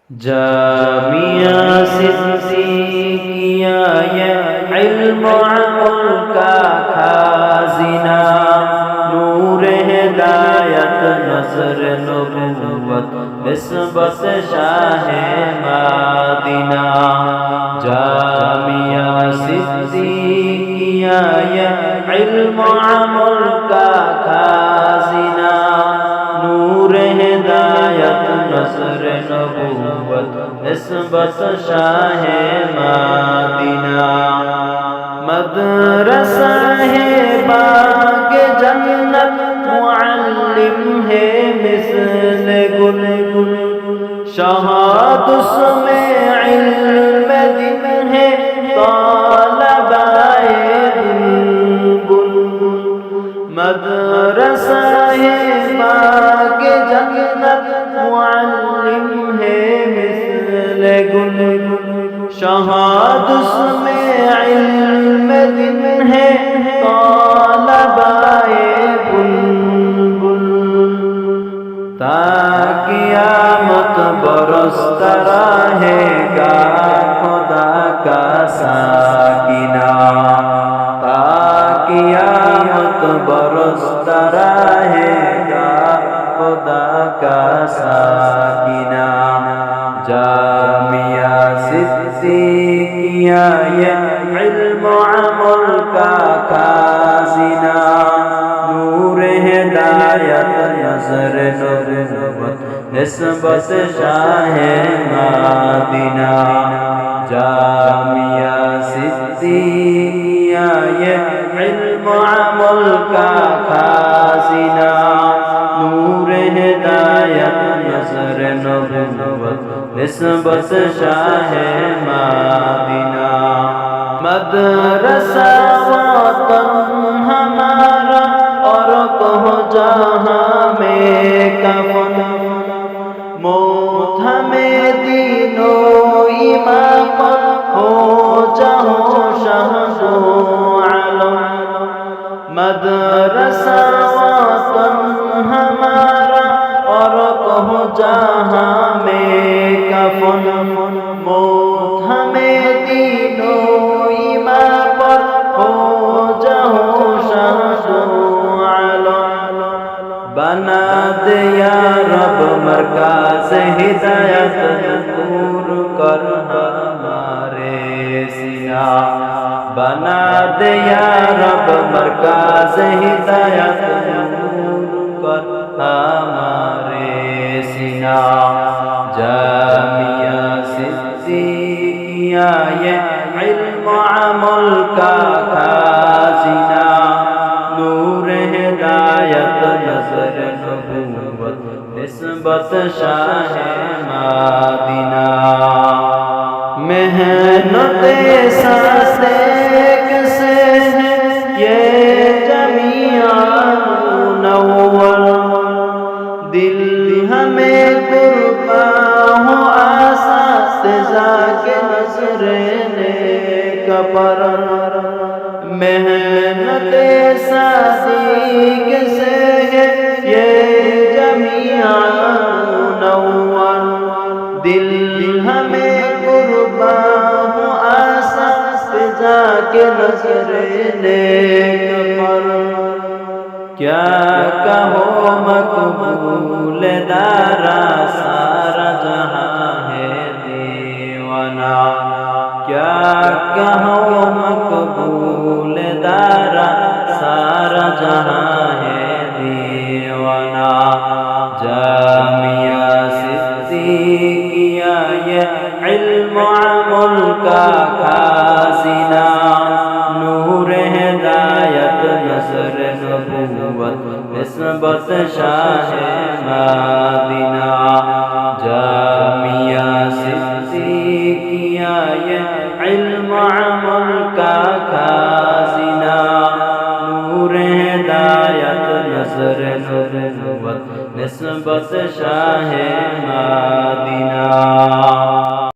जामिया सिद्दीकिया ये इल्म अमल का खाजिना, नूर हिदायत नज़र नबुव्वत निस्बत शाहे मदीना। जामिया सिद्दीकिया ये इल्म अमल का खाजिना, नूर हिदायत नज़र नबुव्वत निस्बत शाहे मदीना। मदरसा है बाग जन्नत, मुअल्लिम है मिस्ल गुल, शहादत में इल्म दिन है तालबाए बुलबुल। मदरसा है बाग जन्नत, मुअल्लिम है मिस्ल गुल, शहादत में इल्म दिन है तालबाए बुलबुल। ता क़यामत बरसता रहेगा खुदा का साकिना, ता क़यामत बरसता रहेगा खुदा का साकिना। जामिया सिद्दीकिया ये इल्म अमल का खाजिना, नूर हिदायत नज़र नबुव्वत निस्बत शाहे मदीना। जामिया सिद्दीकिया ये इल्म अमल का खाजिना, नूर हिदायत नज़र नबुव्वत निस्बत शाहे मदीना। मदरसा वतन हमारा और कहो जहाँ में कफन, मौत हमें दीनो ईमान पर हो जाओ शहदो आलम। मदरसा वतन हमारा और कहो जहाँ में कफन, मौत हमें दीनो ईमान पर हो जाओ शहदो आलम। बना दे या रब मरकाज़ हिदायत, नूर कर हमारे सीना। बना दे या रब मरकाज़ हिदायत, नूर कर हमारे सीना। जामिया सिद्दीकिया ये इल्म अमल का खाजिना, नूर हिदायत नज़र नबुव्वत निस्बत शाहे मदीना। मेहनत सांसे से है ये जमिया मुनव्वर, दिल हमें कुर्बा हो आसा से जाके नज़रे कपर। मेहनत सादिक से है ये जमिया मुनव्वर, दिल हमें कुर्बा हो आसा से जाके नज़रे कपर। क्या कहो मकबूल दारा सारा जहां है दीवाना, क्या कहो मकबूल दारा सारा जहां है दीवाना। जामिया सिद्दीकिया ये इल्म अमल का खाजिना, नूर हिदायत नज़र नबुव्वत निस्बत शाहे मदीना। जामिया सिद्दीकिया ये इल्म अमल का खाजिना, नूर हिदायत नज़र नबुव्वत निस्बत शाहे